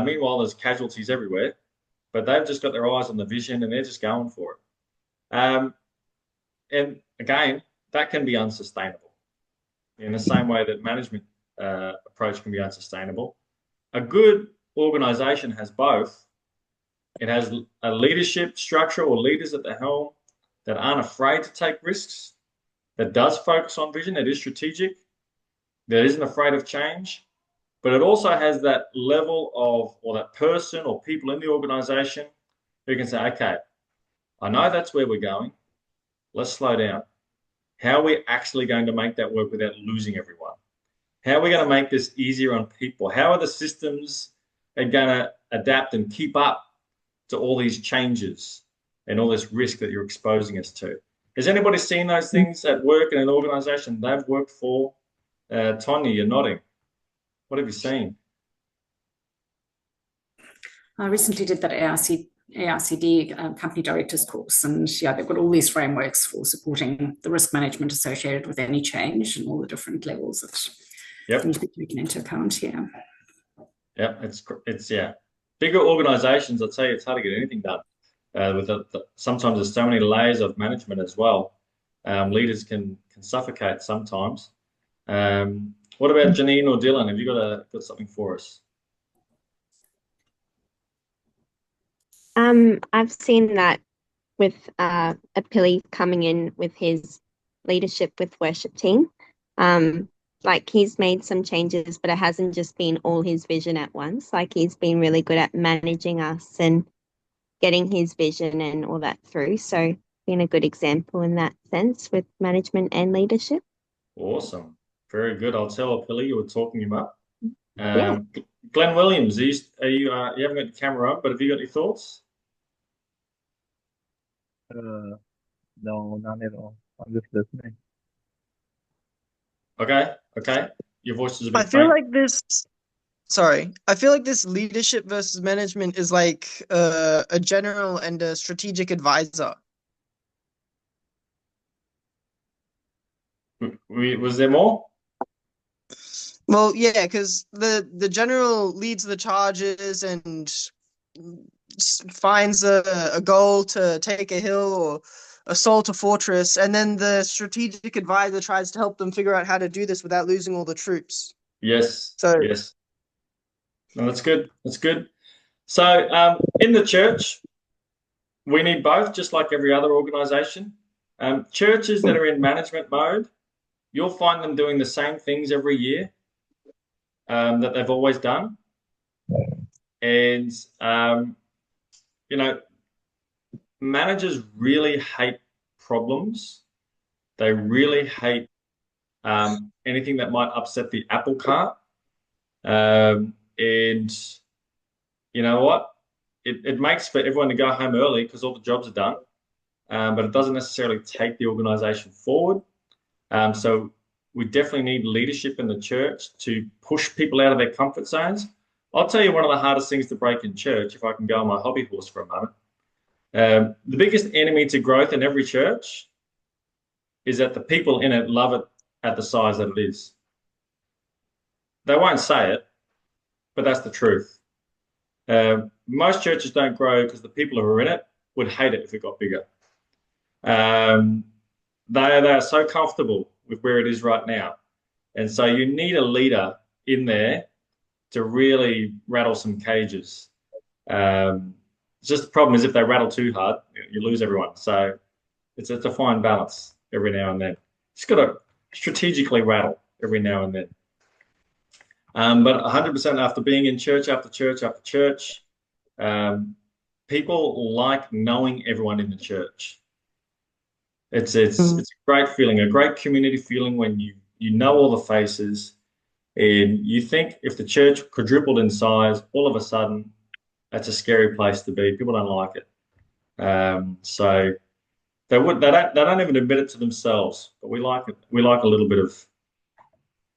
Meanwhile, there's casualties everywhere, but they've just got their eyes on the vision and they're just going for it. And again, that can be unsustainable in the same way that management approach can be unsustainable. A good organization has both. It has a leadership structure or leaders at the helm that aren't afraid to take risks, that does focus on vision, that is strategic, that isn't afraid of change, but it also has that level of, or that person or people in the organization who can say, okay, I know that's where we're going. Let's slow down. How are we actually going to make that work without losing everyone? How are we going to make this easier on people? How are the systems going to adapt and keep up to all these changes and all this risk that you're exposing us to? Has anybody seen those things at work in an organization they've worked for? Tonya, you're nodding. What have you seen? I recently did that ARCD company directors course, and they've got all these frameworks for supporting the risk management associated with any change and all the different levels that need to be taken into account here. Yeah, it's bigger organizations, I'd say it's hard to get anything done. Sometimes there's so many layers of management as well. Leaders can suffocate sometimes. What about Janine or Dylan? Have you got something for us? I've seen that with Apili coming in with his leadership with worship team. Like he's made some changes, but it hasn't just been all his vision at once. Like he's been really good at managing us and getting his vision and all that through. So been a good example in that sense with management and leadership. Awesome. Very good. I'll tell Apili you were talking him up. Yeah. Glenn Williams, you haven't got your camera on, but have you got any thoughts? No, none at all. I'm just listening. Okay. Your voice is a bit I feel faint. like this leadership versus management is like a general and a strategic advisor. Was there more? Well, yeah, because the general leads the charges and finds a goal to take a hill or assault a fortress, and then the strategic advisor tries to help them figure out how to do this without losing all the troops. Yes. So Yes. No, that's good. That's good. So in the church, we need both, just like every other organization. Churches that are in management mode, you'll find them doing the same things every year that they've always done. And, managers really hate problems. They really hate anything that might upset the apple cart. And you know what? It makes for everyone to go home early because all the jobs are done, but it doesn't necessarily take the organization forward. So we definitely need leadership in the church to push people out of their comfort zones. I'll tell you one of the hardest things to break in church, if I can go on my hobby horse for a moment. The biggest enemy to growth in every church is that the people in it love it at the size that it is. They won't say it, but that's the truth. Most churches don't grow because the people who are in it would hate it if it got bigger. Um, they are so comfortable with where it is right now. And so you need a leader in there to really rattle some cages. Just the problem is if they rattle too hard, you lose everyone. So it's a fine balance every now and then. Just got to strategically rattle every now and then. But 100% after being in church after church after church, people like knowing everyone in the church. It's a great feeling, a great community feeling when you know all the faces, and you think if the church quadrupled in size, all of a sudden, that's a scary place to be. People don't like it. So they don't even admit it to themselves, but we like it. We like a little bit of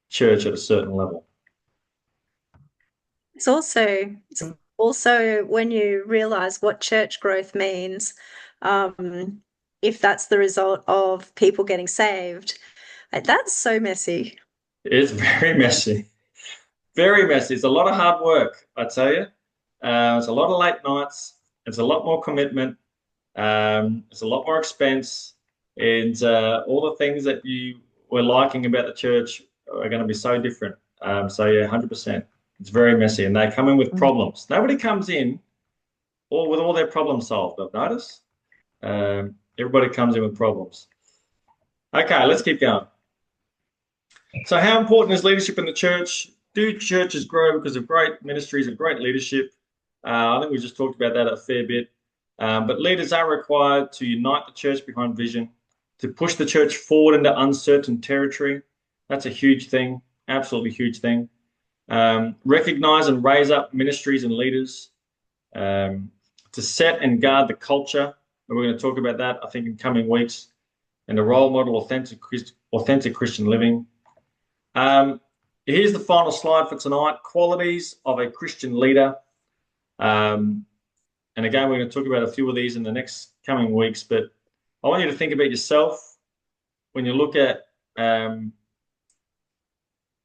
church at a certain level. It's also when you realize what church growth means, if that's the result of people getting saved, that's so messy. It's very messy. Very messy. It's a lot of hard work, I tell you. It's a lot of late nights. It's a lot more commitment. It's a lot more expense. And all the things that you were liking about the church are going to be so different. So yeah, 100%. It's very messy. And they come in with problems. Nobody comes in with all their problems solved, I've noticed. Everybody comes in with problems. Okay, let's keep going. So how important is leadership in the church? Do churches grow because of great ministries and great leadership? I think we just talked about that a fair bit. But leaders are required to unite the church behind vision, to push the church forward into uncertain territory. That's a huge thing, absolutely huge thing. Recognize and raise up ministries and leaders, to set and guard the culture. And we're going to talk about that, I think, in coming weeks, and to role model authentic Christian living. Here's the final slide for tonight, qualities of a Christian leader. And again, we're going to talk about a few of these in the next coming weeks, but I want you to think about yourself when you look at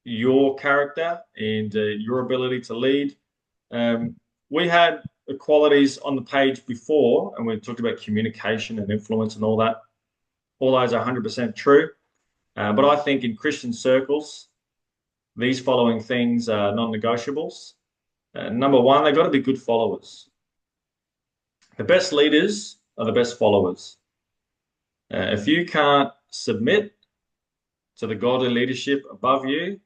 your character and your ability to lead. We had the qualities on the page before, and we talked about communication and influence and all that. All those are 100% true. But I think in Christian circles, these following things are non-negotiables. Number one, they've got to be good followers. The best leaders are the best followers. If you can't submit to the godly leadership above you,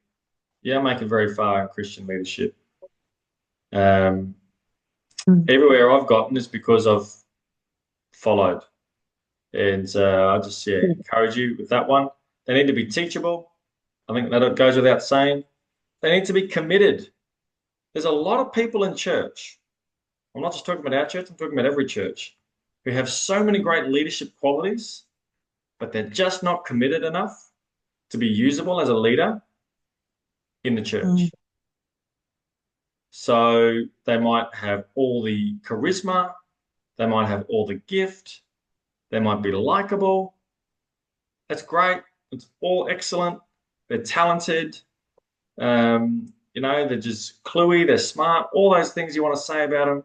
you don't make it very far in Christian leadership. Everywhere I've gotten is because I've followed. And I just encourage you with that one. They need to be teachable. I think that goes without saying. They need to be committed. There's a lot of people in church. I'm not just talking about our church, I'm talking about every church, who have so many great leadership qualities, but they're just not committed enough to be usable as a leader in the church. So they might have all the charisma, they might have all the gift, they might be likable. That's great. It's all excellent. They're talented. They're just cluey, they're smart, all those things you want to say about them.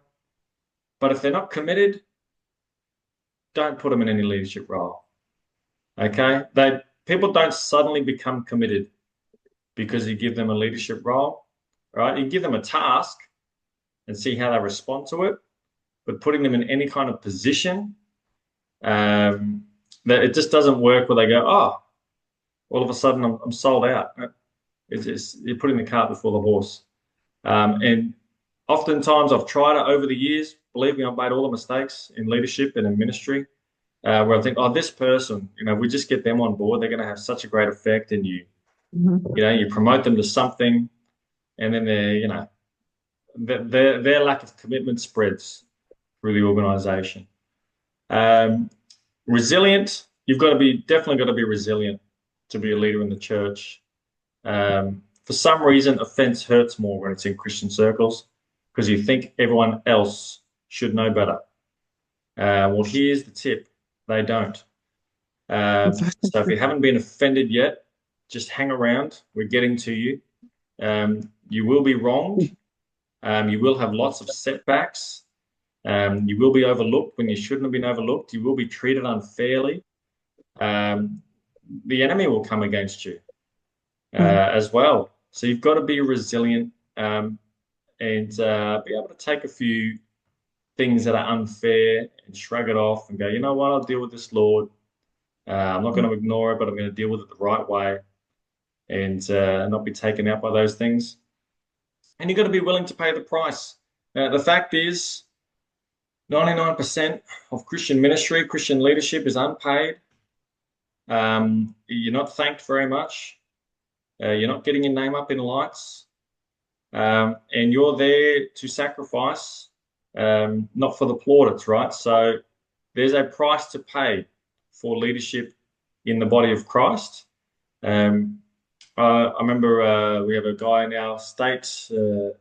But if they're not committed, don't put them in any leadership role. Okay? People don't suddenly become committed because you give them a leadership role, right? You give them a task and see how they respond to it, but putting them in any kind of position, that it just doesn't work where they go, oh, all of a sudden I'm sold out. You're putting the cart before the horse. And oftentimes I've tried it over the years. Believe me, I've made all the mistakes in leadership and in ministry, where I think, oh, this person, we just get them on board, they're going to have such a great effect, and you promote them to something, and then their lack of commitment spreads through the organization. Resilient, you've definitely got to be resilient to be a leader in the church. For some reason, offense hurts more when it's in Christian circles because you think everyone else should know better. Well, here's the tip. They don't. So if you haven't been offended yet, just hang around. We're getting to you. You will be wronged, You will have lots of setbacks. You will be overlooked when you shouldn't have been overlooked. You will be treated unfairly. The enemy will come against you as well. So you've got to be resilient and be able to take a few things that are unfair and shrug it off and go, you know what, I'll deal with this, Lord. I'm not going to ignore it, but I'm going to deal with it the right way and not be taken out by those things. And you've got to be willing to pay the price. The fact is, 99% of Christian ministry, Christian leadership is unpaid. You're not thanked very much. You're not getting your name up in lights. And you're there to sacrifice, not for the plaudits, right? So there's a price to pay for leadership in the body of Christ. I remember we have a guy in our state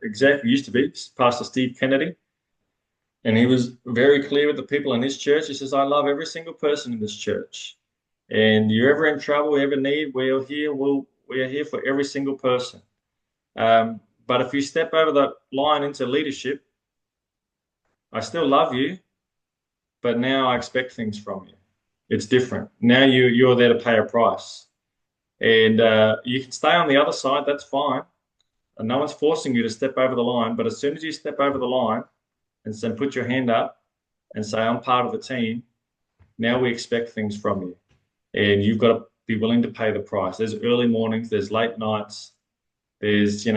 exec, used to be Pastor Steve Kennedy, and he was very clear with the people in his church. He says, I love every single person in this church. And you're ever in trouble, ever need, we're here. We are here for every single person. But if you step over the line into leadership, I still love you, but now I expect things from you. It's different. Now you're there to pay a price. And you can stay on the other side, that's fine. And no one's forcing you to step over the line, but as soon as you step over the line and then put your hand up and say, I'm part of the team, now we expect things from you. And you've got to be willing to pay the price. There's early mornings, there's late nights, there's,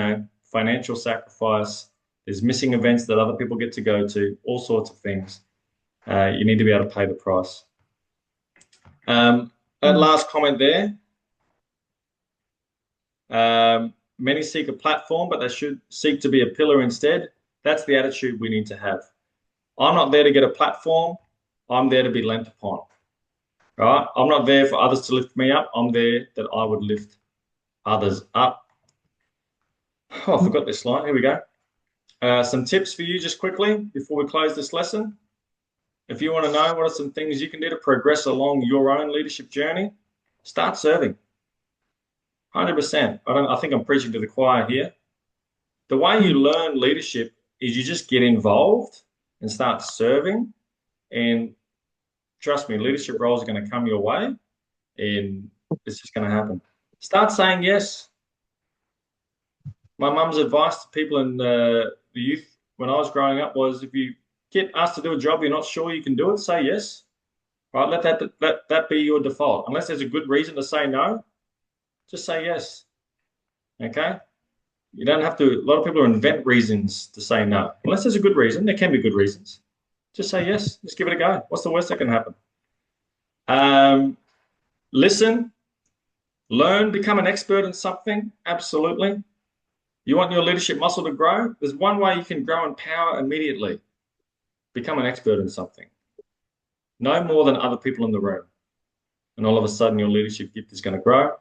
financial sacrifice, there's missing events that other people get to go to, all sorts of things. You need to be able to pay the price. That last comment there, many seek a platform, but they should seek to be a pillar instead. That's the attitude we need to have. I'm not there to get a platform. I'm there to be lent upon. Right? I'm not there for others to lift me up. I'm there that I would lift others up. Oh, I forgot this line. Here we go. Some tips for you just quickly before we close this lesson. If you want to know what are some things you can do to progress along your own leadership journey, start serving. 100%. I think I'm preaching to the choir here. The way you learn leadership is you just get involved and start serving. And trust me, leadership roles are going to come your way and it's just going to happen. Start saying yes. My mum's advice to people in the youth when I was growing up was if you get asked to do a job you're not sure you can do it, say yes. Right? Let that be your default. Unless there's a good reason to say no, just say yes. Okay? You don't have to, a lot of people invent reasons to say no. Unless there's a good reason, there can be good reasons. Just say yes. Just give it a go. What's the worst that can happen? Listen, learn, become an expert in something. Absolutely. You want your leadership muscle to grow? There's one way you can grow in power immediately. Become an expert in something. No more than other people in the room. And all of a sudden your leadership gift is going to grow.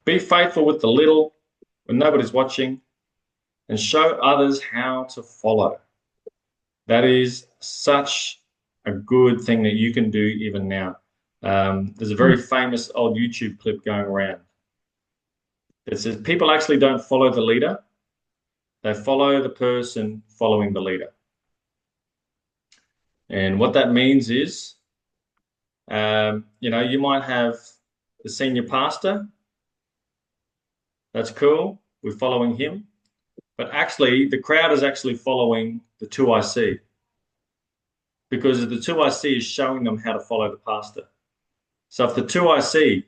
Be faithful with the little when nobody's watching and show others how to follow. That is such a good thing that you can do even now. There's a very famous old YouTube clip going around. It says people actually don't follow the leader. They follow the person following the leader. And what that means is, you might have the senior pastor. That's cool. We're following him. But actually, the crowd is actually following the 2IC. Because the 2IC is showing them how to follow the pastor. So if the 2IC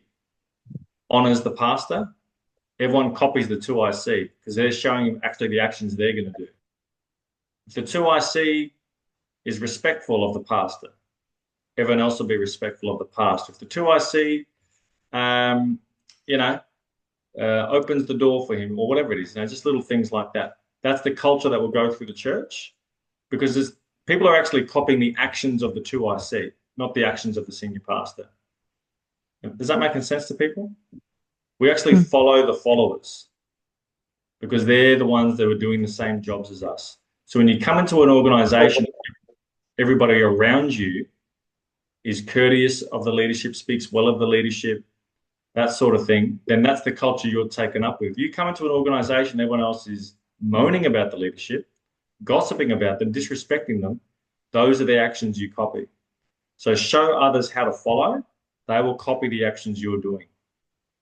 honors the pastor, everyone copies the 2IC because they're showing him actually the actions they're going to do. If the 2IC is respectful of the pastor, everyone else will be respectful of the pastor. If the 2IC, opens the door for him or whatever it is, just little things like that. That's the culture that will go through the church because people are actually copying the actions of the 2IC, not the actions of the senior pastor. Does that make sense to people? We actually follow the followers because they're the ones that are doing the same jobs as us. So when you come into an organization, everybody around you is courteous of the leadership, speaks well of the leadership, that sort of thing, then that's the culture you're taken up with. You come into an organization, everyone else is moaning about the leadership, gossiping about them, disrespecting them, those are the actions you copy. So show others how to follow. They will copy the actions you're doing.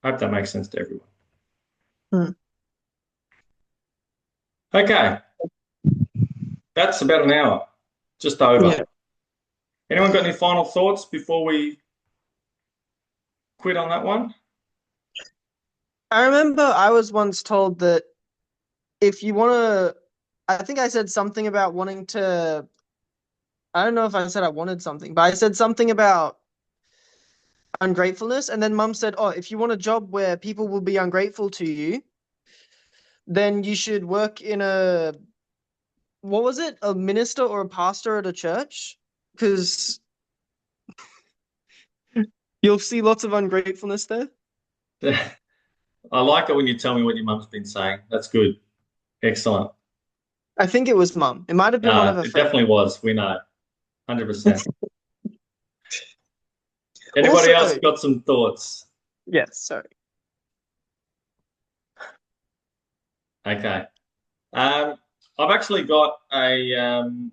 Hope that makes sense to everyone. Hmm. Okay. That's about an hour, just over. Yeah. Anyone got any final thoughts before we quit on that one? I remember I was once told that if you want to, I think I said something about wanting to, I don't know if I said I wanted something, but I said something about ungratefulness. And then mum said, oh, if you want a job where people will be ungrateful to you, then you should work in a, what was it? A minister or a pastor at a church? Because you'll see lots of ungratefulness there. I like it when you tell me what your mum's been saying. That's good. Excellent. I think it was mum. It might have been one of her It friends. definitely was. We know. 100%. Anybody else Also, got some thoughts? yes, sorry. Okay. I've actually got an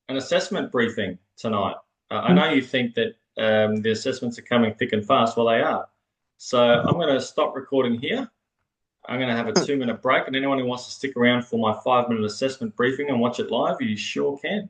assessment briefing tonight. I know you think that the assessments are coming thick and fast. Well, they are. So I'm going to stop recording here. I'm going to have a 2-minute break, and anyone who wants to stick around for my 5-minute assessment briefing and watch it live, you sure can.